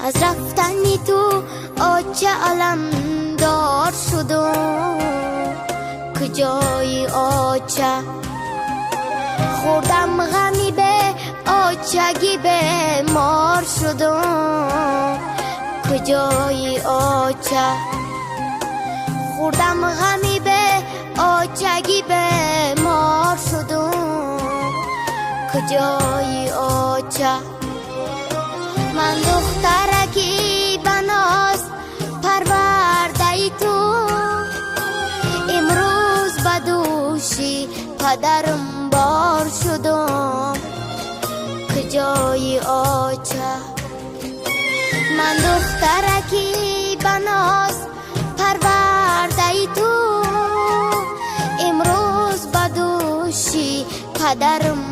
از رفتنی تو آچه علمدار شدم، کجای آچه خوردم غمی به آچگی به مار شدم، کجای آچه خوردم غمی به آچگی به مار شدم، کجای آچه من دخترکی بناز پرورده ای تو، امروز بدوشی پدرم بار شدم، کجای آچه من دخترکی بناز پرورده ای تو، امروز بدوشی پدرم